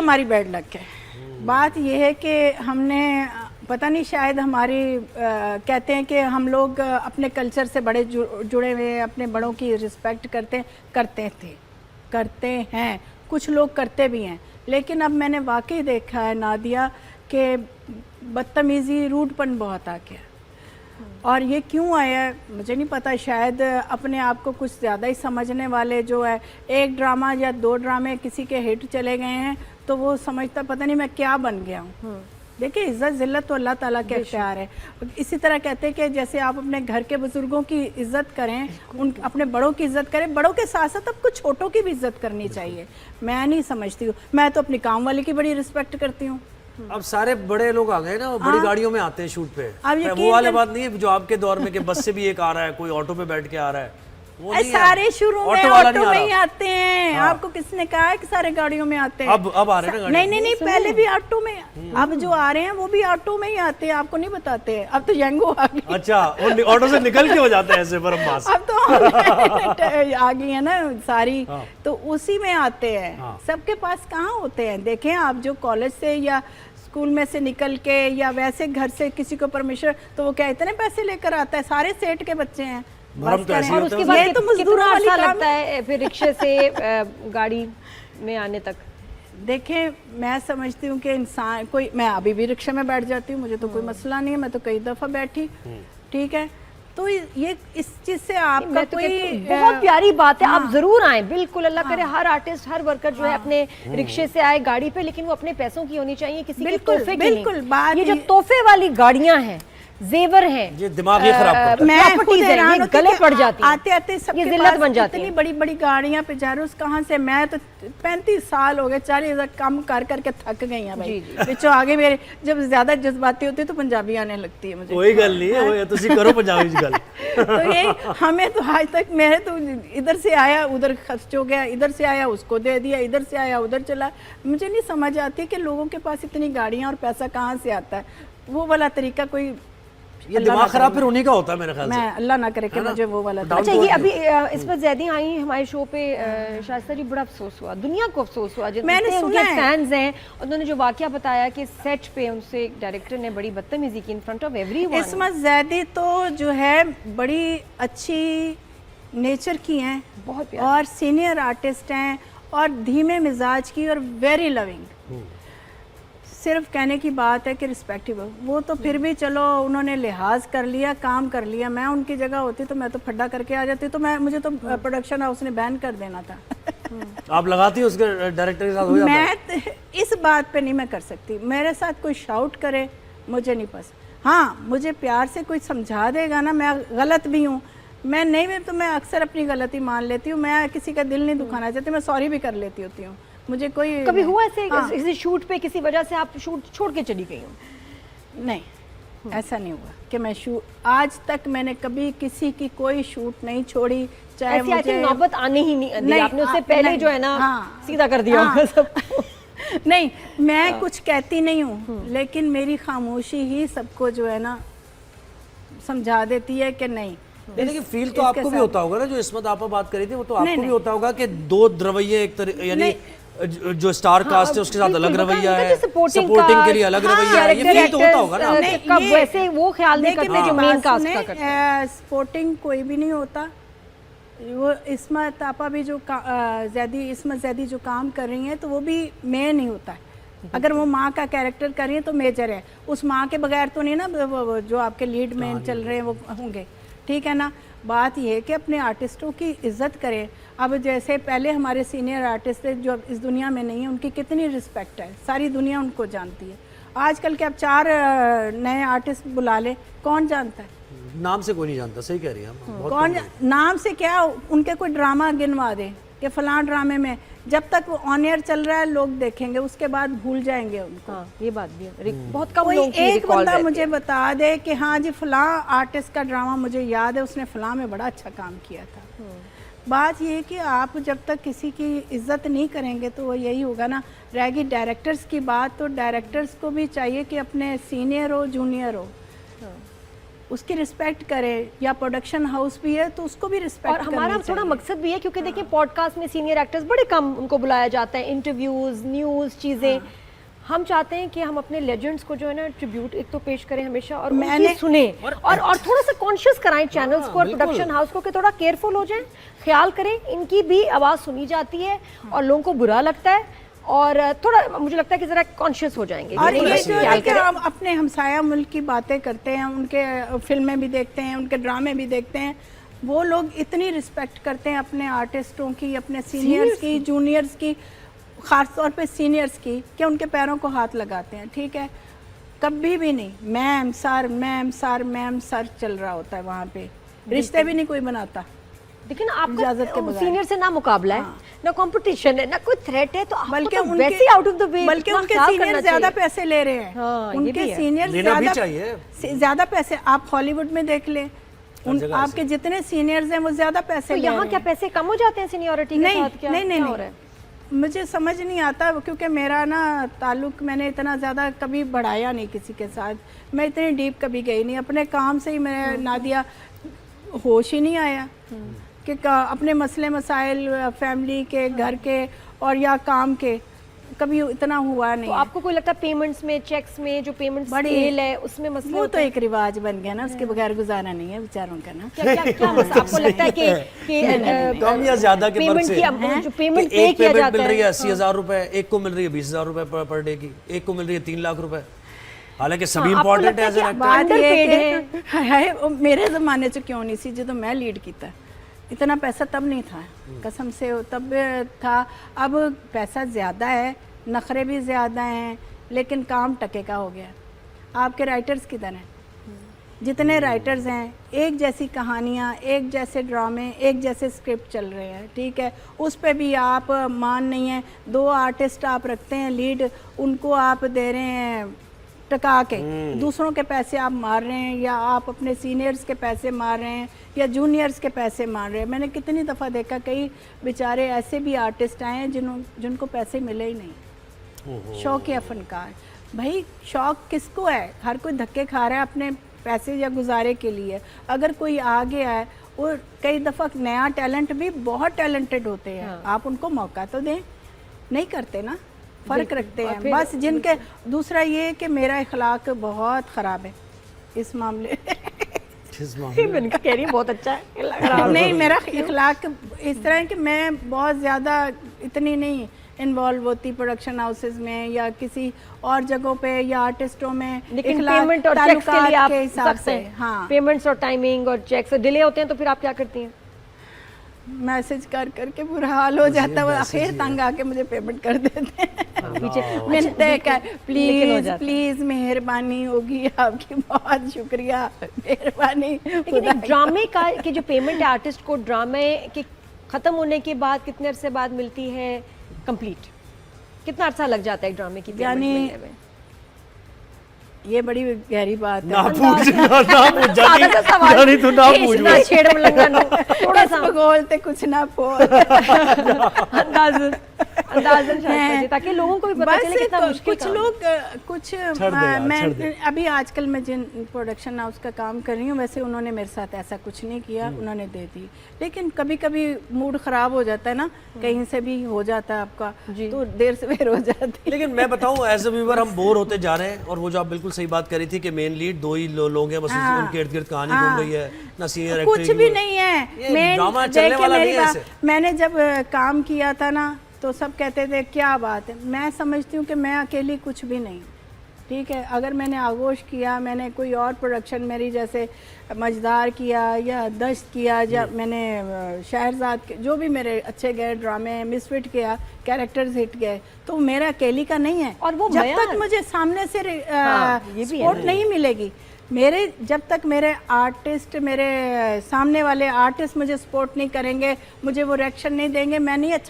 हमारी bad luck है। बात यह है कि हमने पता नहीं, शायद हमारी कहते हैं कि हम लोग अपने कल्चर से बड़े जुड़े हुए हैं, अपने बड़ों की रिस्पेक्ट करते हैं, कुछ लोग करते भी हैं। लेकिन अब मैंने वाकई देखा है नादिया कि बदतमीज़ी, रूडपन बहुत आ गया। और ये क्यों आया मुझे नहीं पता, शायद अपने आप को कुछ ज़्यादा ही समझने वाले जो है, एक ड्रामा या 2 ड्रामे किसी के हिट चले गए हैं तो वो समझता पता नहीं मैं क्या बन गया हूँ। देखिए, इज़्ज़त ज़िल्लत तो अल्लाह ताला के इख्तियार है। इसी तरह कहते हैं कि जैसे आप अपने घर के बुज़ुर्गों की इज़्ज़त करें, अपने बड़ों की इज़्ज़त करें, बड़ों के साथ साथ आपको छोटों की भी इज़्ज़त करनी चाहिए। मैं नहीं समझती हूँ, मैं तो अपनी काम वाले की बड़ी रिस्पेक्ट करती हूँ। अब सारे बड़े लोग आ गए ना, बड़ी गाड़ियों में आते हैं शूट पे। अब वो वाली बात नहीं है जो आपके दौर में कि बस से भी एक आ रहा है, कोई ऑटो पे बैठ के आ रहा है, वो नहीं सारे शुरू में ऑटो में ही आते हैं। आपको किसने कहा है कि सारे गाड़ियों में आते हैं? अब आ रहे हैं ना? नहीं, पहले भी ऑटो में, अब जो आ रहे हैं वो भी ऑटो में ही आते हैं, आपको नहीं बताते। अब तो यंगो आ गई। अच्छा, ऑटो से निकल के हो जाते हैं ऐसे बरमास। अब तो आ गई है ना सारी, तो उसी में आते हैं। सबके पास कहाँ होते हैं? देखें आप, जो कॉलेज से या स्कूल में से निकल के या वैसे घर से किसी को परमिशन, तो वो क्या इतने पैसे लेकर आता है? सारे सेठ के बच्चे हैं। और उसके बाद तो मजदूरों अच्छा लगता है फिर रिक्शे से गाड़ी में आने तक। देखें, मैं समझती हूँ कि इंसान कोई, मैं अभी भी रिक्शे में बैठ जाती हूँ, मुझे तो कोई मसला नहीं है, मैं तो कई दफ़ा बैठी, ठीक है। तो ये इस चीज़ से आपका कोई बहुत प्यारी बात है। आप जरूर आए, बिल्कुल, अल्लाह करे हर आर्टिस्ट, हर वर्कर जो है अपने रिक्शे से आए गाड़ी पे, लेकिन वो अपने पैसों की होनी चाहिए, किसी के तोहफे की नहीं। ये जो तोहफे वाली गाड़ियां हैं, जेवर हैं, ये दिमाग ही खराब करता है। मैं खुद हैरान होती गले पड़ जाती है, आते आते सबके जिल्लत बन जाती है। इतनी बड़ी बड़ी गाड़ियां पे जा रहे हो, कहाँ से? मैं तो 35 साल हो गए, 40 कम कर करके थक गई हैं भाई। बिचो आगे मेरे जब ज्यादा जज्बाती होती है तो पंजाबी आने लगती है मुझे। कोई गल नहीं है, तुसी करो पंजाबी दी गल। तो ये हमें तो आज तक, मेरे तो इधर से आया उधर खर्च हो गया, इधर से आया उसको दे दिया, इधर से आया उधर चला। मुझे नहीं समझ आती कि लोगों के पास इतनी गाड़ियां और पैसा कहाँ से आता है। वो वाला तरीका कोई, ये दिमाग खराब फिर उन्हीं का होता है मेरे ख्याल से। मैं अल्लाह ना करे कि मुझे वो वाला। अच्छा, ये अभी इसमें ज़ैदी आई हमारे शो पे, शाइस्ता जी, बड़ा अफसोस हुआ, दुनिया को अफसोस हुआ। मैंने सुना है, फैंस हैं, उन्होंने जो वाकया बताया कि सेट पे उनसे एक डायरेक्टर ने बड़ी बदतमीजी की इन फ्रंट ऑफ एवरीवन। इस्मत ज़ैदी तो जो है बड़ी अच्छी नेचर की हैं, बहुत और सीनियर आर्टिस्ट हैं और धीमे मिजाज की और वेरी लविंग। सिर्फ कहने की बात है कि रिस्पेक्टेबल, वो तो फिर भी चलो उन्होंने लिहाज कर लिया, काम कर लिया। मैं उनकी जगह होती तो मैं तो फड्डा करके आ जाती, तो मुझे तो प्रोडक्शन हाउस ने बैन कर देना था। आप लगाती हो उसके डायरेक्टर के साथ? हो जाता मैं इस बात पे नहीं मैं कर सकती, मेरे साथ कोई शाउट करे मुझे नहीं पसंद। हाँ, मुझे प्यार से कोई समझा देगा ना, मैं गलत भी हूँ, मैं नहीं भी तो मैं अक्सर अपनी गलती मान लेती हूँ। मैं किसी का दिल नहीं दुखाना चाहती, मैं सॉरी भी कर लेती होती हूँ। मुझे कोई कभी हुआ ऐसे किसी शूट पे किसी वजह से आप शूट छोड़ के चली गई हो? नहीं, ऐसा नहीं हुआ कि मैं शूट, आज तक मैंने कभी किसी की कोई शूट नहीं छोड़ी। चाहे मुझे नौबत आने ही नहीं, आपने उससे पहले जो है ना सीधा कर दिया होगा सबको। नहीं, मैं कुछ कहती नहीं हूँ, लेकिन मेरी खामोशी ही सबको जो है ना समझा देती है कि नहीं। लेकिन फील तो आपको भी होता होगा ना, जो इस्मत आपा बात करी थी, वो तो आपको भी होता होगा कि दो रवैये एक तरह, यानी जो स्टार कास्ट है उसके साथ अलग रवैया है, सपोर्टिंग के लिए अलग रवैया है, ये फील तो होता होगा ना। कब वैसे वो ख्याल नहीं करते जो मेन कास्ट का करते हैं। सपोर्टिंग कोई भी नहीं होता। वो इस्मत आपा भी जो इस्मत ज़ैदी जो काम कर रही हैं तो वो भी मेन ही होता है। अगर वो माँ का कैरेक्टर कर रही है तो मेजर है, उस माँ के बगैर तो नहीं ना जो आपके लीड में चल रहे हैं वो होंगे, ठीक है ना। बात यह है कि अपने आर्टिस्टों की इज्जत करें। अब जैसे पहले हमारे सीनियर आर्टिस्ट थे जो अब इस दुनिया में नहीं है, उनकी कितनी रिस्पेक्ट है, सारी दुनिया उनको जानती है। आजकल के अब 4 नए आर्टिस्ट बुला ले, कौन जानता है? नाम से कोई नहीं जानता, सही कह रही है। कौन नाम से क्या, उनके कोई ड्रामा गिनवा दे कि फलां ड्रामे में, जब तक वो ऑन एयर चल रहा है लोग देखेंगे, उसके बाद भूल जाएंगे उनको। हाँ, ये बात भी है। बहुत कम लोग एक बंदा मुझे बता दे कि हाँ जी फलां आर्टिस्ट का ड्रामा मुझे याद है, उसने फलां में बड़ा अच्छा काम किया था। बात ये है कि आप जब तक किसी की इज्जत नहीं करेंगे तो वो यही होगा ना। रहेगी डायरेक्टर्स की बात, तो डायरेक्टर्स को भी चाहिए कि अपने सीनियर हो जूनियर हो, उसकी रिस्पेक्ट करे, या प्रोडक्शन हाउस भी है तो उसको भी रिस्पेक्ट और हमारा थोड़ा मकसद भी है, क्योंकि देखिए पॉडकास्ट में सीनियर एक्टर्स बड़े कम उनको बुलाया जाता है, इंटरव्यूज, न्यूज़, चीज़ें। हम चाहते हैं कि हम अपने लेजेंड्स को जो है ना ट्रिब्यूट एक तो पेश करें हमेशा, और मैंने सुने और थोड़ा सा कॉन्शियस कराएं चैनल्स को और प्रोडक्शन हाउस को कि थोड़ा केयरफुल हो जाएं, ख्याल करें, इनकी भी आवाज़ सुनी जाती है और लोगों को बुरा लगता है, और थोड़ा मुझे लगता है कि जरा कॉन्शियस हो जाएंगे। और ये जो है कि हम अपने हमसाया मुल्क की बातें करते हैं, उनके फिल्में भी देखते हैं, उनके ड्रामे भी देखते हैं, वो लोग इतनी रिस्पेक्ट करते हैं अपने आर्टिस्टों की, अपने सीनियर्स की, जूनियर्स की, ख़ास तौर पे सीनियर्स की, कि उनके पैरों को हाथ लगाते हैं। ठीक है, कभी भी नहीं मैम सर चल रहा होता है वहाँ पे, रिश्ते भी नहीं कोई बनाता। लेकिन आपका सीनियर से ना मुकाबला है, ना कंपटीशन है, ना कोई थ्रेट है, तो बल्कि वैसे आउट ऑफ द वे, बल्कि उनके सीनियर ज्यादा पैसे ले रहे हैं। उनके सीनियर ज्यादा पैसे, आप हॉलीवुड में देख लें, आपके जितने सीनियर्स हैं वो ज्यादा पैसे ले रहे हैं। यहाँ क्या पैसे कम हो जाते हैं सीनियरिटी के साथ? क्या नहीं हो रहा है? मुझे समझ नहीं आता, क्योंकि मेरा ना ताल्लुक मैंने इतना ज़्यादा कभी बढ़ाया नहीं किसी के साथ, मैं इतनी डीप कभी गई नहीं, अपने काम से ही मैं नादिया होश ही नहीं आया कि अपने मसले मसाइल फैमिली के, घर के और या काम के कभी इतना हुआ नहीं। तो आपको कोई लगता है पेमेंट्स में, चेक्स में जो पेमेंट स्केल है उसमें मसले? वो तो एक रिवाज बन गया ना, उसके बगैर गुजारा नहीं है बेचारों का ना। क्या मसला आपको लगता है कि कम या ज्यादा के फर्क से जो पेमेंट पे किया जाता है, मिल रही है 80,000 रुपए, एक को मिल रही है 20,000 रुपए पर डे की, एक को मिल रही है 3 लाख रुपए, हालांकि सभी इंपॉर्टेंट है। मेरे जमाने च क्यों नहीं सी, जो मैं लीड किया इतना पैसा तब नहीं था, कसम से तब था। अब पैसा ज़्यादा है, नखरे भी ज़्यादा हैं, लेकिन काम टके का हो गया। आपके राइटर्स किधर हैं? जितने राइटर्स हैं, एक जैसी कहानियाँ, एक जैसे ड्रामे, एक जैसे स्क्रिप्ट चल रहे हैं। ठीक है, उस पे भी आप मान नहीं है, 2 आर्टिस्ट आप रखते हैं लीड, उनको आप दे रहे हैं टका के, दूसरों के पैसे आप मार रहे हैं, या आप अपने सीनियर्स के पैसे मार रहे हैं, या जूनियर्स के पैसे मार रहे हैं। मैंने कितनी दफ़ा देखा, कई बेचारे ऐसे भी आर्टिस्ट आए हैं जिनको पैसे मिले ही नहीं। शौकिया फनकार, भाई शौक किसको है? हर कोई धक्के खा रहा है अपने पैसे या गुजारे के लिए। अगर कोई आ गया है, और कई दफ़ा नया टैलेंट भी बहुत टैलेंटेड होते हैं, आप उनको मौका तो दें, नहीं करते ना, फ़र्क रखते हैं बस। जिनके दूसरा ये कि मेरा इखलाक बहुत ख़राब है इस मामले मैंने कह रही बहुत अच्छा है। नहीं, मेरा इखलाक इस तरह है कि मैं बहुत ज़्यादा इतनी नहीं इन्वॉल्व होती प्रोडक्शन हाउसेस में या किसी और जगहों पे या आर्टिस्टों में, लेकिन पेमेंट और चेक्स के लिए आप हिसाब से, हाँ, पेमेंट्स और टाइमिंग और चेक्स डिले होते हैं, तो फिर आप क्या करती हैं? मैसेज कर करके बुरा हाल हो जाता है, आखिर तंग आके मुझे पेमेंट कर देते हैं। मिलते कर, प्लीज प्लीज मेहरबानी होगी आपकी, बहुत शुक्रिया, मेहरबानी। लेकिन ड्रामे का कि जो पेमेंट है आर्टिस्ट को ड्रामे के ख़त्म होने के बाद कितने अरसे बाद मिलती है कंप्लीट? कितना अर्सा लग जाता है ड्रामे की पेमेंट मिलने में? ये बड़ी गहरी बात है। ना पूछ जानी तो ना पूछ, ना छेड़ मलंगा, थोड़ा सा बोलते कुछ ना बोल अंदाज़न, ताकि लोगों को भी पता चले कितना मुश्किल। कुछ लोग कुछ मैं अभी आजकल मैं जिन प्रोडक्शन हाउस का काम कर रही हूँ, वैसे उन्होंने मेरे साथ ऐसा कुछ नहीं किया, उन्होंने दे दी। लेकिन कभी कभी मूड ख़राब हो जाता है ना, कहीं से भी हो जाता है आपका, तो देर सवेर हो जाती है। लेकिन मैं बताऊं, एज अ व्यूअर हम बोर होते जा रहे हैं, और वो जो आप बिल्कुल सही बात करी थी कि मेन लीड 2 ही लोग हैं बस, उनके इर्द गिर्द कहानी घूम रही है, ना सीनियर एक्टर, कुछ भी नहीं है। मैंने जब काम किया था ना, तो सब कहते थे क्या बात है। मैं समझती हूँ कि मैं अकेली कुछ भी नहीं, ठीक है। अगर मैंने आगोश किया, मैंने कोई और प्रोडक्शन मेरी जैसे मजदार किया या दश्त किया, या मैंने शहरजाद के जो भी मेरे अच्छे गए ड्रामे, मिसफिट किया, कैरेक्टर्स हिट गए, तो मेरा अकेली का नहीं है। और वो जब तक मुझे सामने से सपोर्ट नहीं मिलेगी, जब तक मेरे आर्टिस्ट, मेरे सामने वाले आर्टिस्ट मुझे सपोर्ट नहीं करेंगे, मुझे वो रिएक्शन नहीं देंगे, मैं नहीं अच्छा